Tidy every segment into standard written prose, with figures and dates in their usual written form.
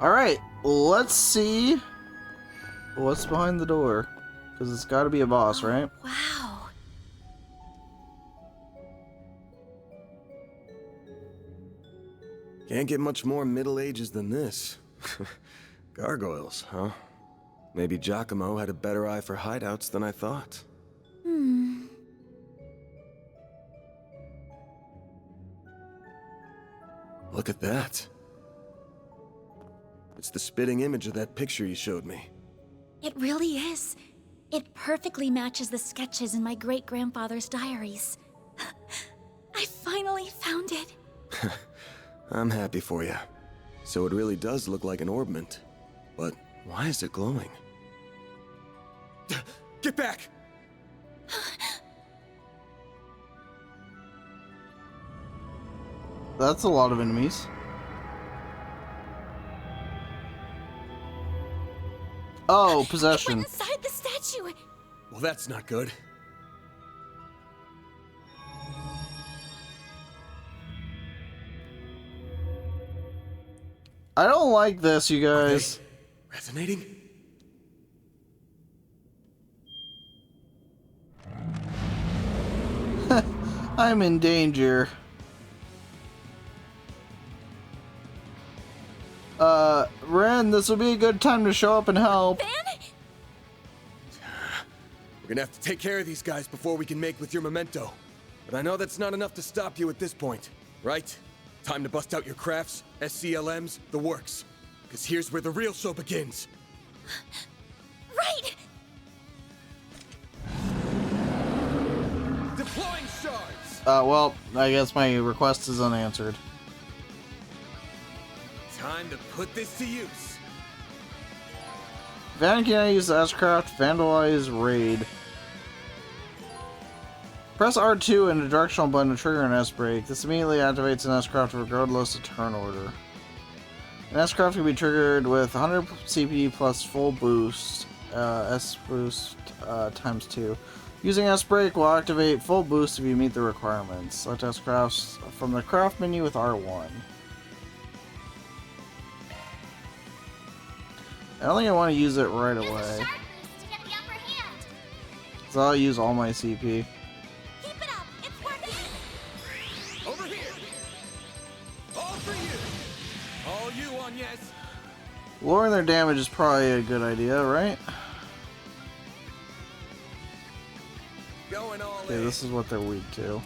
Alright, let's see what's behind the door. Because it's got to be a boss, right? Wow. Can't get much more Middle Ages than this. Gargoyles, huh? Maybe Giacomo had a better eye for hideouts than I thought. Look at that. It's the spitting image of that picture you showed me. It really is. It perfectly matches the sketches in my great-grandfather's diaries. I finally found it. I'm happy for you. So it really does look like an orbment. But why is it glowing? Get back! That's a lot of enemies. Oh, possession. It went inside the statue. Well, that's not good. I don't like this, you guys. Resonating? I'm in danger. Ren, this will be a good time to show up and help. Van? We're gonna have to take care of these guys before we can make with your memento. But I know that's not enough to stop you at this point, right? Time to bust out your crafts, SCLMs, the works. Because here's where the real show begins. Right! Deploying shards! Well, I guess my request is unanswered. Time to put this to use. Van can I use S-Craft, Vandalize, Raid. Press R2 in the directional button to trigger an S-Break. This immediately activates an S-Craft regardless of turn order. An S-Craft can be triggered with 100 CP plus full boost, S-Boost times 2. Using S-Break will activate full boost if you meet the requirements. Select S-Crafts from the craft menu with R1. I don't think I want to use it right away. So I'll use all my CP. Keep it up! It's working! Over here! All for you! All you on yes! Lowering their damage is probably a good idea, right? Going all Okay, in. this is what they're weak to.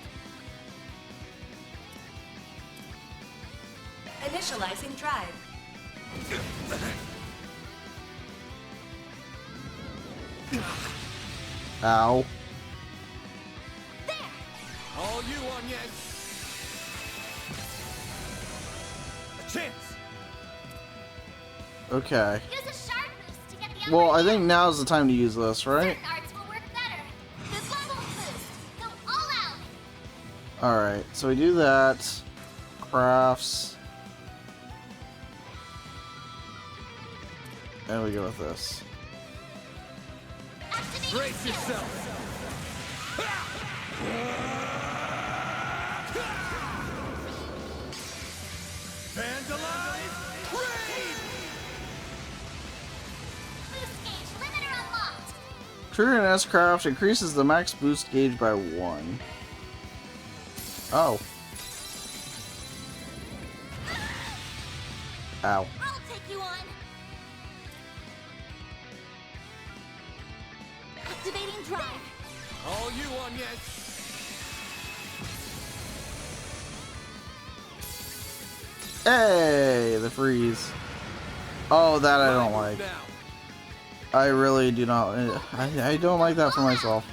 Initializing drive. Ow. There! All you on yes! A chance! Okay. Use a shard boost to get the Well, upper I think hand. now's the time to use this, right? Certain arts will work better. This one will boost. Go all out! Alright, so we do that. Crafts. And we go with this. Activate Brace yourself! Vandalize! Raid! boost gauge limiter unlocked. Trigger an S-Craft increases the max boost gauge by 1. Oh. Ow. I'll take you on. Activating drive. All you on yes! Hey, the freeze. Oh, that I don't like. Now. I really do not. I don't like that for myself.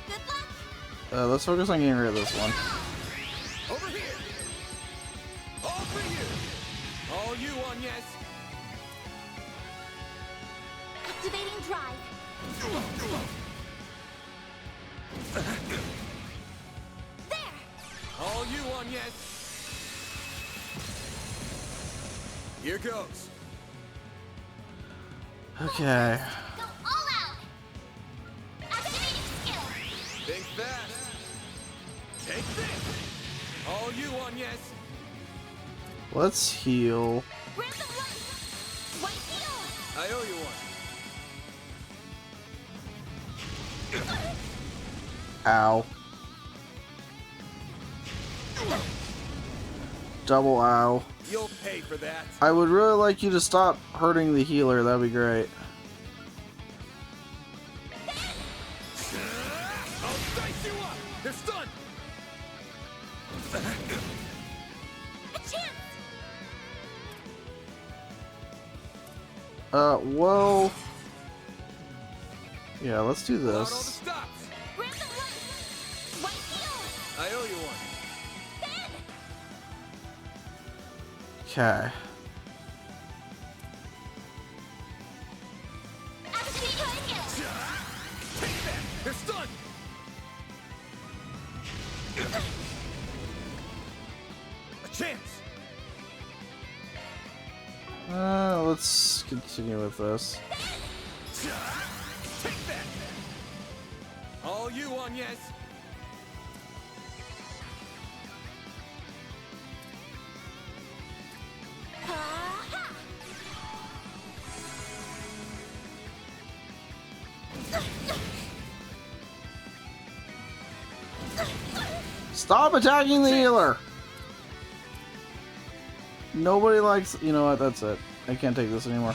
Good luck. Let's focus on getting rid of this one. Over here! All for you! All you on yes! Activating drive. There. All you on yes! Here goes. Okay. Go all out. Activating skill. Think fast. Take this. All you on yes. Let's heal. I owe you one. Ow. Double ow. You'll pay for that. I would really like you to stop hurting the healer. That'd be great. I'll dice you up. They're stunned. A chance! Well... Yeah, let's do Pull out all the this. stops. Grab the light! White heal! I owe you one. Okay. Take that. They're stunned. A chance. Let's continue with this. Take that. All you, Agnes. Stop attacking the healer! Nobody likes... You know what? That's it. I can't take this anymore.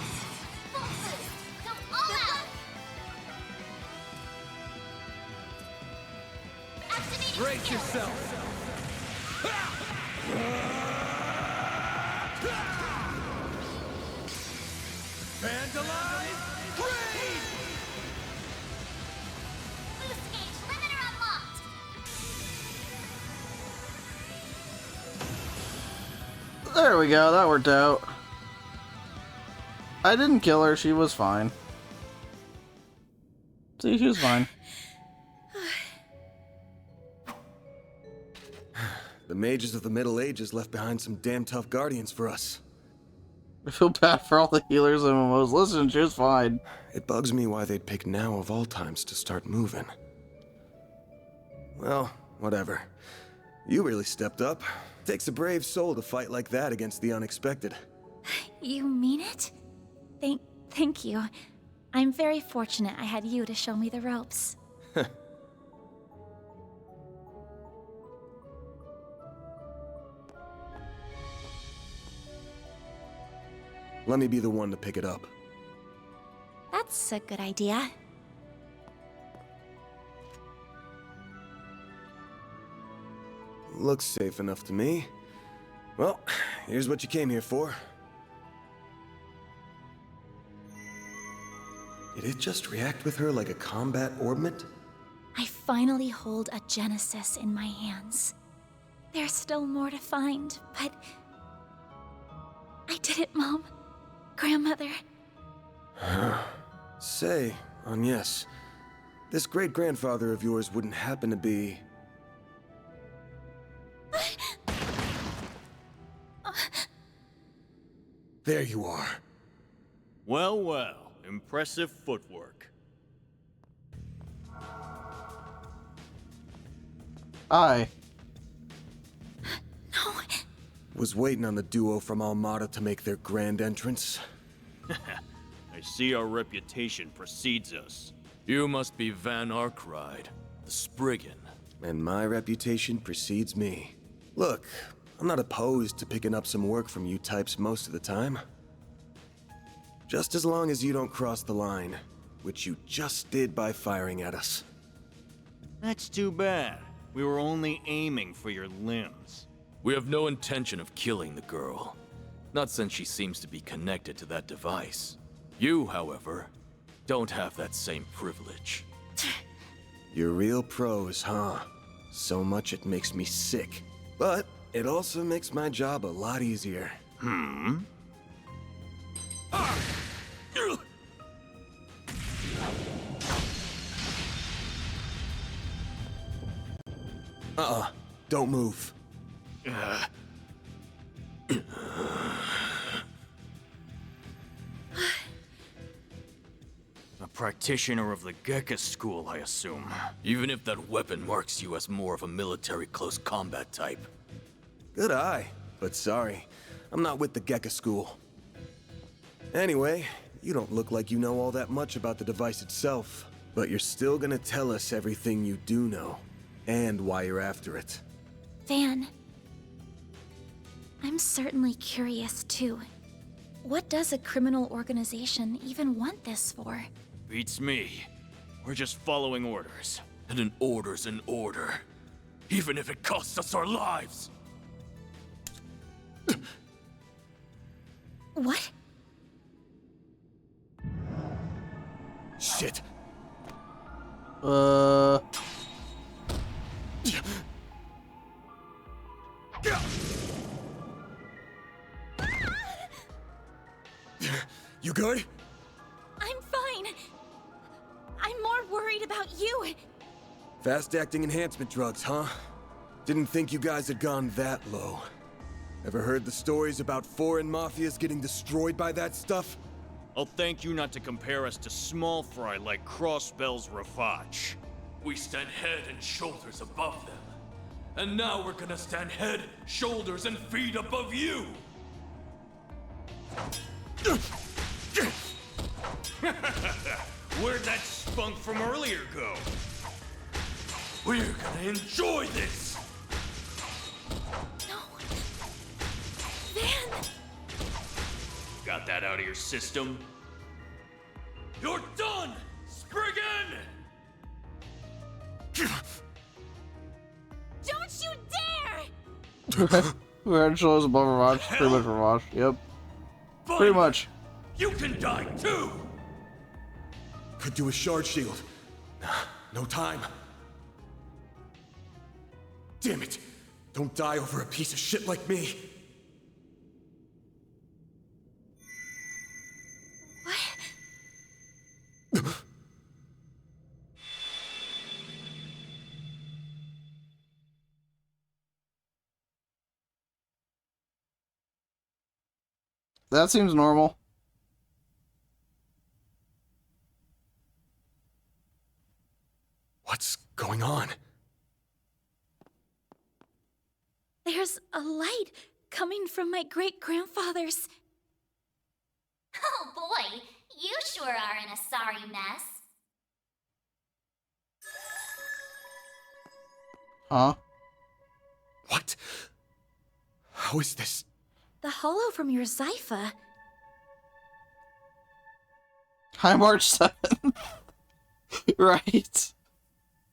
Brace yourself. Vandalize! Raid! Boost gauge limiter unlocked! There we go. That worked out. I didn't kill her. She was fine. See, she was fine. The mages of the Middle Ages left behind some damn tough guardians for us. I feel bad for all the healers and MMOs. Listen, she was fine. It bugs me why they'd pick now of all times to start moving. Well, whatever. You really stepped up. Takes a brave soul to fight like that against the unexpected. You mean it? Thank you. I'm very fortunate I had you to show me the ropes. Let me be the one to pick it up. That's a good idea. Looks safe enough to me. Well, here's what you came here for. Did it just react with her like a combat orbment? I finally hold a Genesis in my hands. There's still more to find, but... I did it, Mom. Grandmother. Say, Agnes, this great-grandfather of yours wouldn't happen to be... There you are. Well, well, impressive footwork. Aye. No. Was waiting on the duo from Almada to make their grand entrance. I see our reputation precedes us. You must be Van Arkride, the Spriggan. And my reputation precedes me. Look, I'm not opposed to picking up some work from you types most of the time. Just as long as you don't cross the line, which you just did by firing at us. That's too bad. We were only aiming for your limbs. We have no intention of killing the girl. Not since she seems to be connected to that device. You, however, don't have that same privilege. You're real pros, huh? So much it makes me sick. But it also makes my job a lot easier. Don't move. A practitioner of the Gekka school, I assume. Even if that weapon marks you as more of a military close combat type. Good eye, but sorry. I'm not with the Gekka school. Anyway, you don't look like you know all that much about the device itself, but you're still gonna tell us everything you do know, and why you're after it. Van, I'm certainly curious too. What does a criminal organization even want this for? Beats me. We're just following orders. And an order's an order, even if it costs us our lives. What? Shit. You good? I'm fine. I'm more worried about you. Fast-acting enhancement drugs, huh? Didn't think you guys had gone that low. Ever heard the stories about foreign mafias getting destroyed by that stuff? I'll thank you not to compare us to small fry like Crossbell's Rafach. We stand head and shoulders above them. And now we're gonna stand head, shoulders, and feet above you! Where'd that spunk from earlier go? We're gonna enjoy this! No. Van! Got that out of your system? You're done, Spriggan! Don't you dare! We're head shoulders above Ravash. Pretty much Ravash. Yep. Fine. Pretty much. You can die too! Could do a shard shield. No time. Damn it! Don't die over a piece of shit like me! What? That seems normal. What's going on? There's a light coming from my great-grandfather's. Oh boy, you sure are in a sorry mess. Huh? What? How is this? The hollow from your Zypha. Hi, March 7th. Right.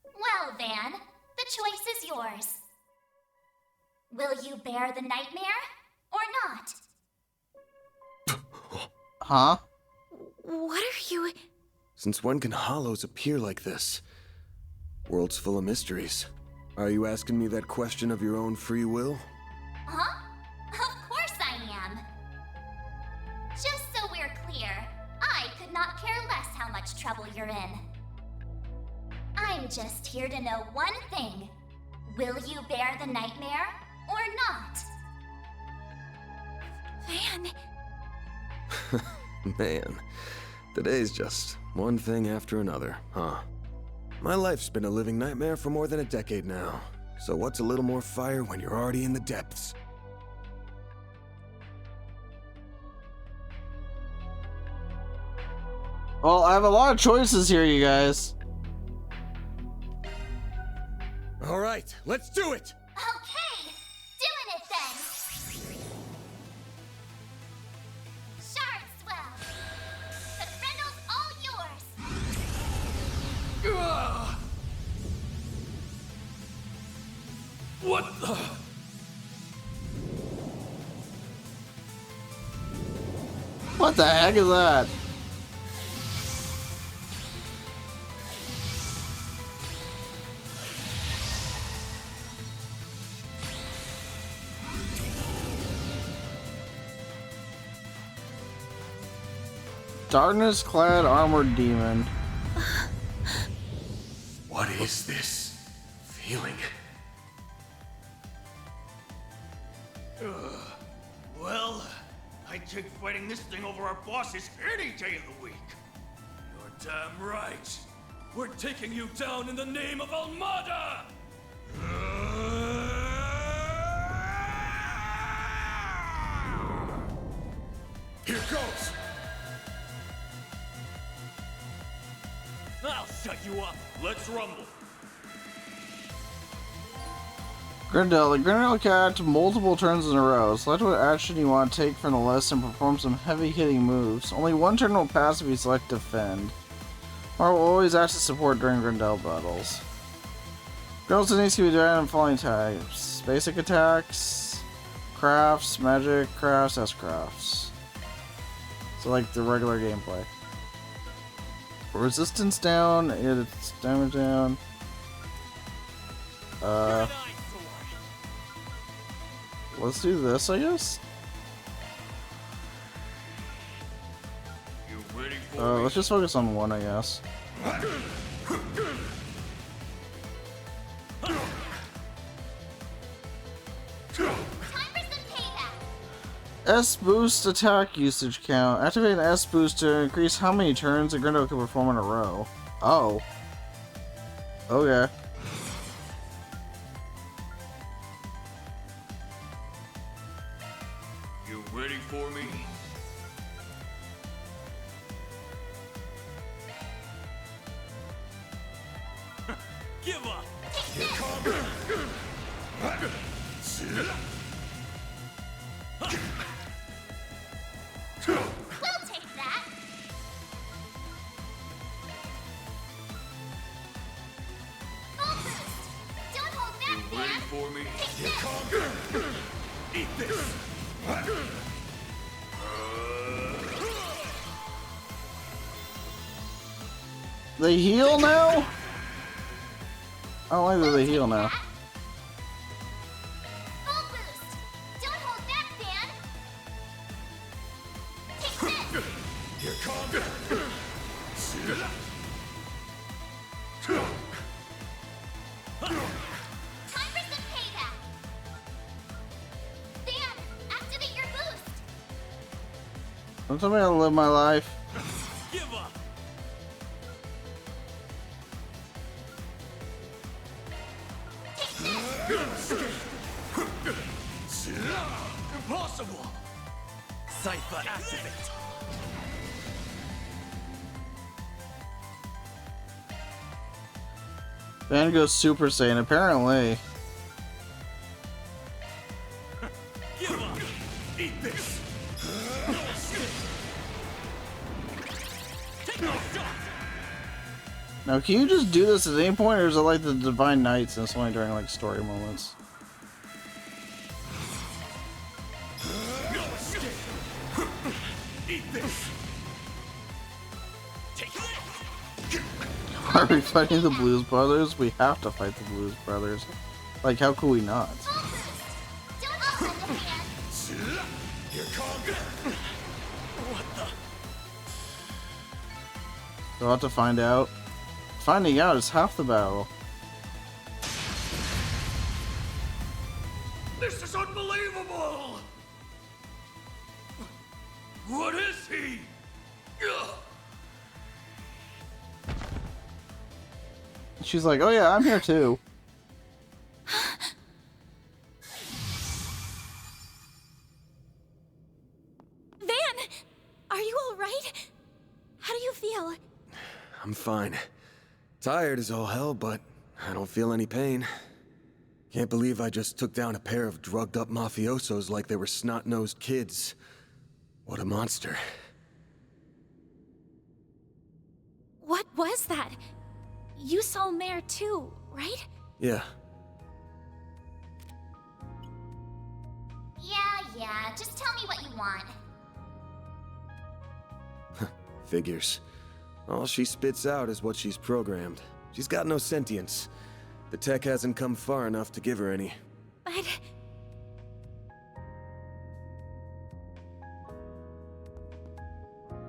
Well, Van, the choice is yours. Will you bear the nightmare, or not? Huh? What are you... Since when can hollows appear like this? World's full of mysteries. Are you asking me that question of your own free will? Huh? Of course I am. Just so we're clear, I could not care less how much trouble you're in. I'm just here to know one thing. Will you bear the nightmare, or not? Van... Man, today's just one thing after another, huh? My life's been a living nightmare for more than a decade now. So what's a little more fire when you're already in the depths? Well, I have a lot of choices here, you guys. All right, let's do it! Okay, doing it then. Shard swell. The Grendel's all yours. Ugh. What the? What the heck is that? Darkness-clad armored demon. What is this feeling? Well, I take fighting this thing over our bosses any day of the week. You're damn right. We're taking you down in the name of Almada! Here goes! I'll shut you up. Let's rumble. Grendel. The Grendel can act multiple turns in a row. Select what action you want to take from the list and perform some heavy-hitting moves. Only one turn will pass if you select Defend. Or will always act as support during Grendel battles. Grendel's needs can be divided in following types. Basic attacks, crafts, magic, crafts, S-crafts. So like the regular gameplay. Resistance down, it's damage down. Let's do this, I guess. You ready for me? Let's just focus on one, I guess. Time for some payback. S boost attack usage count. Activate an S boost to increase how many turns a Grendel can perform in a row. Oh. Okay. You ready for me? Give up. We'll take that. Full boost. Don't hold back, You ready man. for me? Eat this! They heal now? I don't like that they heal now. Full boost. Don't hold back, Dan. Take this. Here comes! Time for some payback. Dan, activate your boost. Don't tell me how to live my life. Give up. Impossible. Cypher activate! Van goes Super Saiyan, apparently. Give up. Eat this! Take no shot. Now, can you just do this at any point, or is it like the Divine Knights and it's only during like story moments? Eat this! Take this. Are we fighting the Blues Brothers? We have to fight the Blues Brothers. Like, how could we not? Full boost. Don't hold the hand. Here comes! We'll have to find out. Finding out is half the battle. This is unbelievable. What is he? Ugh. She's like, oh yeah, I'm here too. Van! Are you alright? How do you feel? I'm fine. Tired as all hell, but I don't feel any pain. Can't believe I just took down a pair of drugged-up mafiosos like they were snot-nosed kids. What a monster. What was that? You saw Mare too, right? Yeah, Yeah. Just tell me what you want. figures. All she spits out is what she's programmed. She's got no sentience. The tech hasn't come far enough to give her any. But...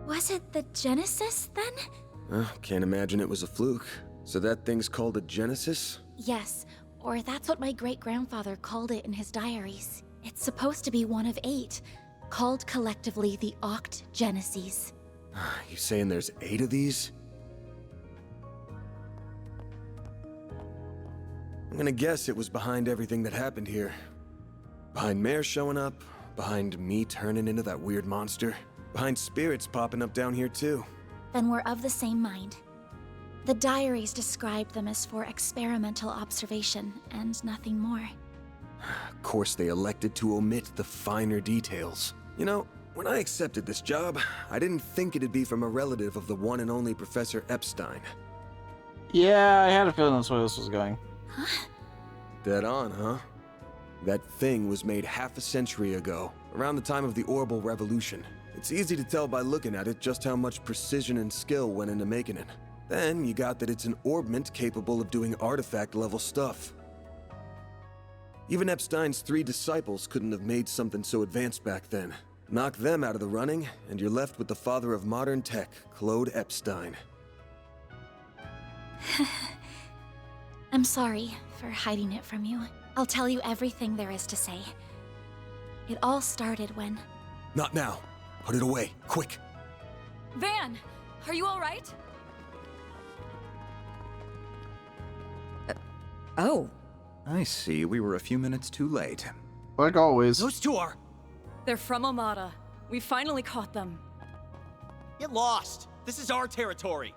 was it the Genesis, then? Can't imagine it was a fluke. So that thing's called a Genesis? Yes, or that's what my great-grandfather called it in his diaries. It's supposed to be one of 8, called collectively the Oct Geneses. You saying there's 8 of these? I'm gonna guess it was behind everything that happened here. Behind Mare showing up, behind me turning into that weird monster. behind spirits popping up down here too. Then we're of the same mind. The diaries described them as for experimental observation and nothing more. Of course, they elected to omit the finer details. You know, when I accepted this job, I didn't think it'd be from a relative of the one and only Professor Epstein. Yeah, I had a feeling that's where this was going. Huh? Dead on, huh? That thing was made half a century ago, around the time of the Orbital Revolution. It's easy to tell by looking at it just how much precision and skill went into making it. Then you got that it's an orbment capable of doing artifact-level stuff. Even Epstein's 3 disciples couldn't have made something so advanced back then. Knock them out of the running, and you're left with the father of modern tech, Claude Epstein. I'm sorry for hiding it from you. I'll tell you everything there is to say. It all started when... Not now. Put it away, quick. Van, are you all right? Oh, I see. We were a few minutes too late. Like always. Those two are... They're from Amada. We finally caught them. Get lost! This is our territory!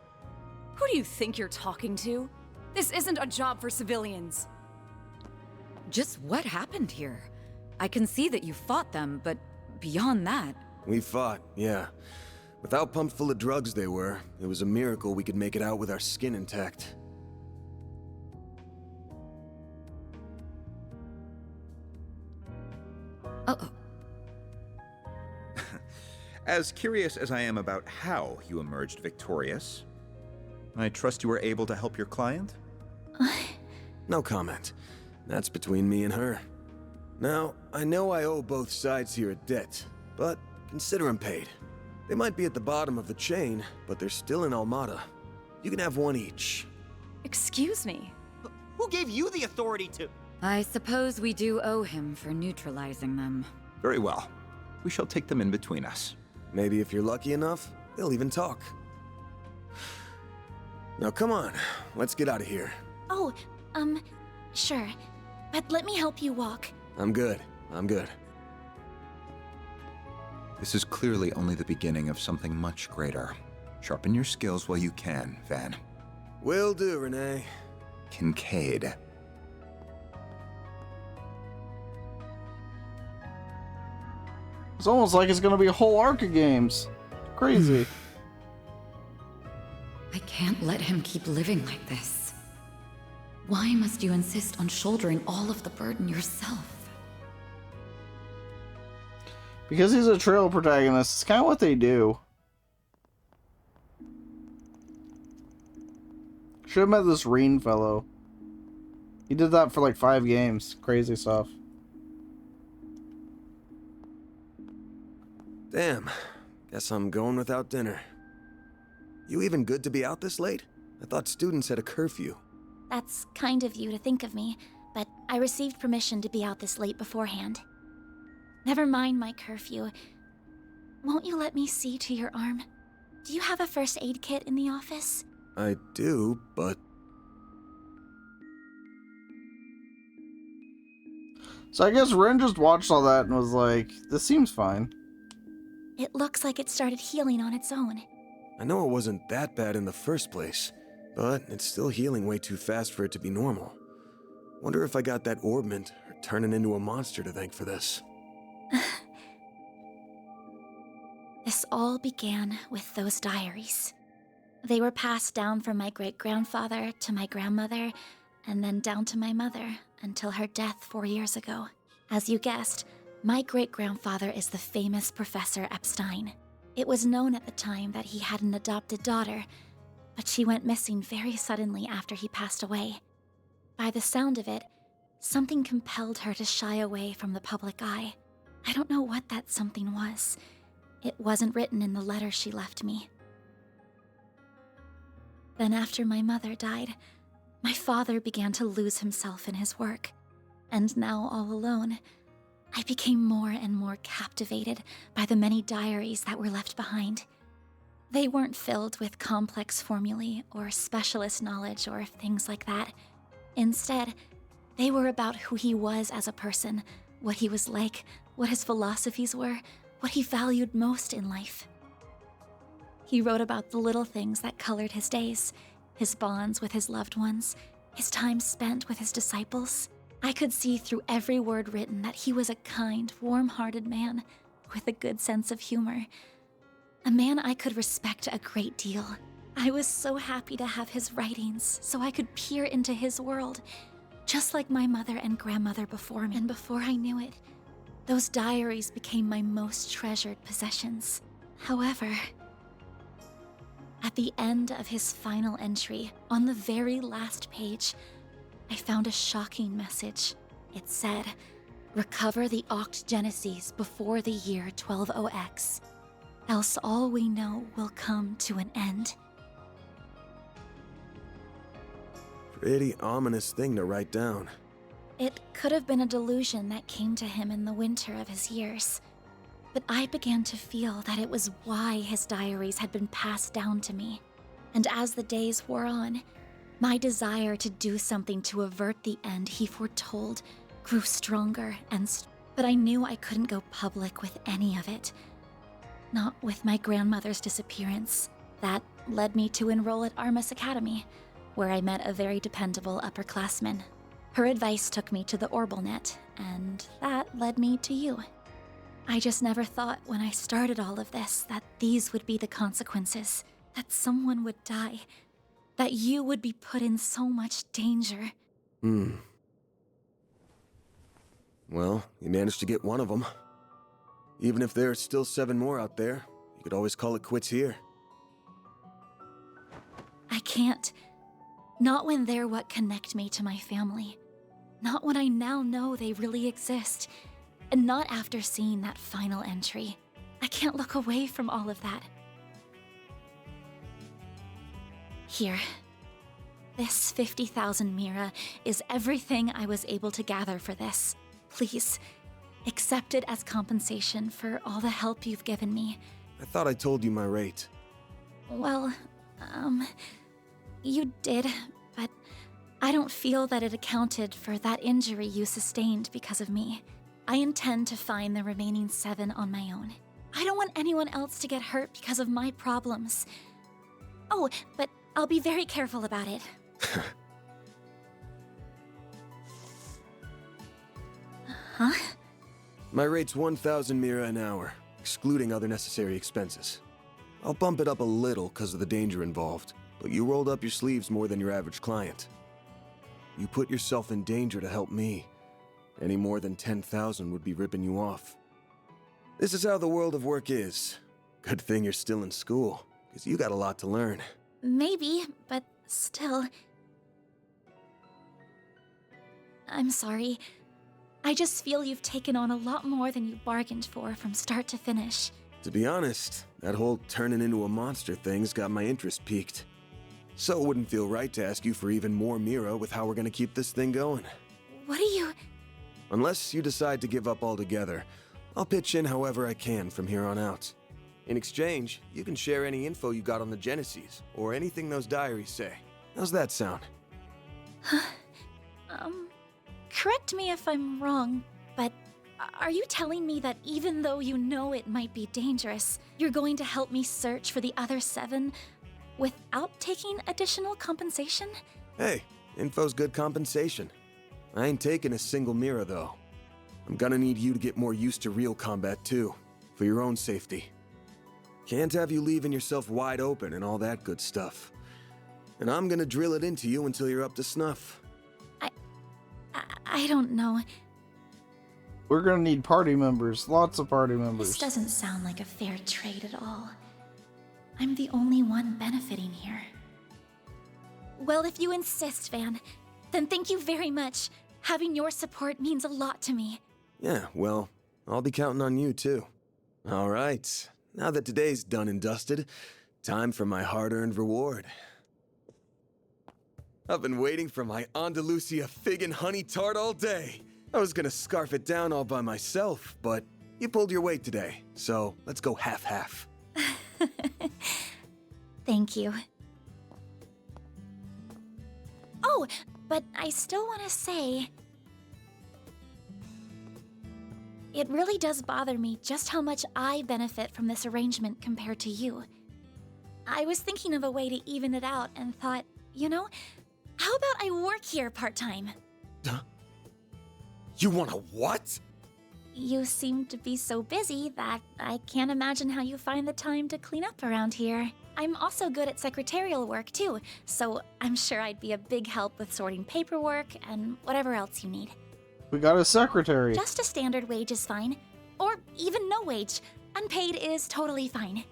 Who do you think you're talking to? This isn't a job for civilians. Just what happened here? I can see that you fought them, but beyond that... We fought, yeah. With how pumped full of drugs they were, it was a miracle we could make it out with our skin intact. Uh-oh. As curious as I am about how you emerged victorious, I trust you were able to help your client? No comment. That's between me and her. Now, I know I owe both sides here a debt, but consider them paid. They might be at the bottom of the chain, but they're still in Almada. You can have one each. Excuse me. Who gave you the authority to... I suppose we do owe him for neutralizing them. Very well. We shall take them in between us. Maybe if you're lucky enough, they'll even talk. Now come on, let's get out of here. Oh, sure. But let me help you walk. I'm good. This is clearly only the beginning of something much greater. Sharpen your skills while you can, Van. Will do, Renee. Kincaid. It's almost like it's gonna be a whole arc of games. Crazy. I can't let him keep living like this. Why must you insist on shouldering all of the burden yourself? Because he's a trail protagonist, it's kind of what they do. Should have met this Reen fellow. He did that for like 5 games. Crazy stuff. Damn. Guess I'm going without dinner. You even good to be out this late? I thought students had a curfew. That's kind of you to think of me, but I received permission to be out this late beforehand. Never mind my curfew. Won't you let me see to your arm? Do you have a first aid kit in the office? I do, but... So I guess Ren just watched all that and was like, this seems fine. It looks like it started healing on its own. I know it wasn't that bad in the first place, but it's still healing way too fast for it to be normal. Wonder if I got that orbment or turning into a monster to thank for this. This all began with those diaries. They were passed down from my great-grandfather to my grandmother, and then down to my mother until her death 4 years ago. As you guessed, my great-grandfather is the famous Professor Epstein. It was known at the time that he had an adopted daughter, but she went missing very suddenly after he passed away. By the sound of it, something compelled her to shy away from the public eye. I don't know what that something was. It wasn't written in the letter she left me. Then after my mother died, my father began to lose himself in his work. And now all alone, I became more and more captivated by the many diaries that were left behind. They weren't filled with complex formulae or specialist knowledge or things like that. Instead, they were about who he was as a person, what he was like, what his philosophies were, what he valued most in life. He wrote about the little things that colored his days, his bonds with his loved ones, his time spent with his disciples. I could see through every word written that he was a kind, warm-hearted man with a good sense of humor. A man I could respect a great deal. I was so happy to have his writings so I could peer into his world, just like my mother and grandmother before me. And before I knew it, those diaries became my most treasured possessions. However, at the end of his final entry, on the very last page, I found a shocking message. It said, "Recover the Oct Genesis before the year 120X, else all we know will come to an end." Pretty ominous thing to write down. It could have been a delusion that came to him in the winter of his years. But I began to feel that it was why his diaries had been passed down to me. And as the days wore on, my desire to do something to avert the end he foretold grew stronger but I knew I couldn't go public with any of it. Not with my grandmother's disappearance. That led me to enroll at Armus Academy, where I met a very dependable upperclassman. Her advice took me to the Orbalnet, and that led me to you. I just never thought when I started all of this that these would be the consequences, that someone would die, that you would be put in so much danger. Well, you managed to get one of them. Even if there are still 7 more out there, you could always call it quits here. I can't. Not when they're what connect me to my family. Not when I now know they really exist. And not after seeing that final entry. I can't look away from all of that. Here. This 50,000 Mira is everything I was able to gather for this. Please, accept it as compensation for all the help you've given me. I thought I told you my rate. Well, you did, but I don't feel that it accounted for that injury you sustained because of me. I intend to find the remaining 7 on my own. I don't want anyone else to get hurt because of my problems. Oh, but I'll be very careful about it. Huh? My rate's 1,000 Mira an hour, excluding other necessary expenses. I'll bump it up a little because of the danger involved, but you rolled up your sleeves more than your average client. You put yourself in danger to help me. Any more than 10,000 would be ripping you off. This is how the world of work is. Good thing you're still in school, because you got a lot to learn. Maybe, but still. I'm sorry. I just feel you've taken on a lot more than you bargained for from start to finish. To be honest, that whole turning into a monster thing's got my interest piqued. So it wouldn't feel right to ask you for even more Mira with how we're gonna keep this thing going. What are you... Unless you decide to give up altogether, I'll pitch in however I can from here on out. In exchange, you can share any info you got on the Genesis, or anything those diaries say. How's that sound? Correct me if I'm wrong, but are you telling me that even though you know it might be dangerous, you're going to help me search for the other 7 without taking additional compensation? Hey, info's good compensation. I ain't taking a single Mira, though. I'm gonna need you to get more used to real combat, too, for your own safety. Can't have you leaving yourself wide open and all that good stuff. And I'm gonna drill it into you until you're up to snuff. I don't know. We're gonna need party members. Lots of party members. This doesn't sound like a fair trade at all. I'm the only one benefiting here. Well, if you insist, Van, then thank you very much. Having your support means a lot to me. Yeah, well, I'll be counting on you, too. All right, now that today's done and dusted, time for my hard-earned reward. I've been waiting for my Andalusia fig and honey tart all day. I was gonna scarf it down all by myself, but you pulled your weight today, so let's go half-half. Thank you. Oh, but I still want to say... It really does bother me just how much I benefit from this arrangement compared to you. I was thinking of a way to even it out and thought, you know, how about I work here part-time? You wanna what? You seem to be so busy that I can't imagine how you find the time to clean up around here. I'm also good at secretarial work too, so I'm sure I'd be a big help with sorting paperwork and whatever else you need. We got a secretary. Just a standard wage is fine. Or even no wage. Unpaid is totally fine.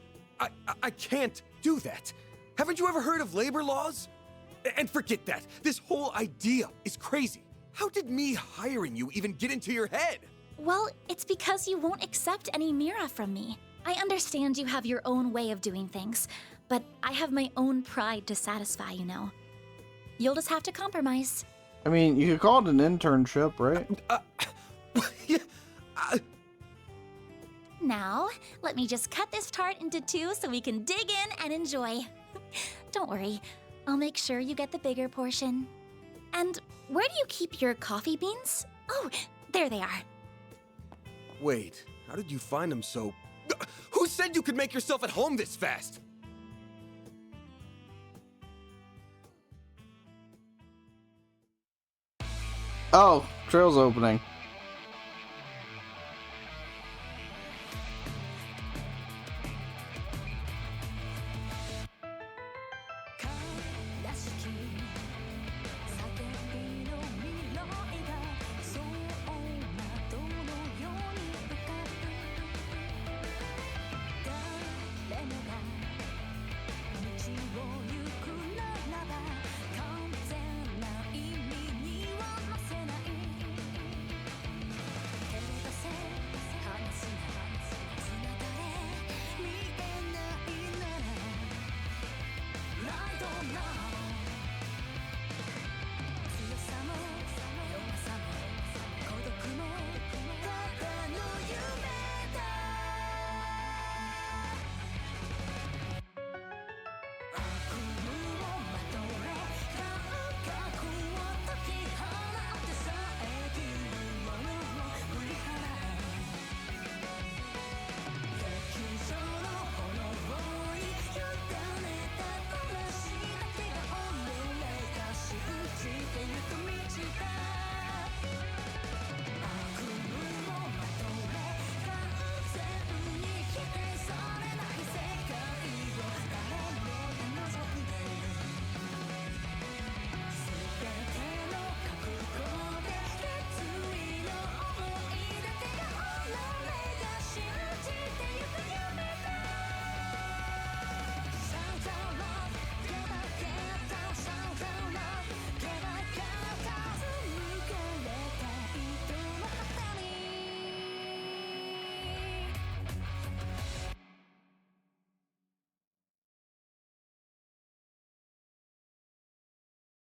I can't do that. Haven't you ever heard of labor laws? And forget that. This whole idea is crazy. How did me hiring you even get into your head? Well, it's because you won't accept any Mira from me. I understand you have your own way of doing things, but I have my own pride to satisfy, you know. You'll just have to compromise. I mean, you could call it an internship, right? Now, let me just cut this tart into two so we can dig in and enjoy. Don't worry, I'll make sure you get the bigger portion. And where do you keep your coffee beans? Oh, there they are. Wait, how did you find them so... Who said you could make yourself at home this fast? Oh, trail's opening.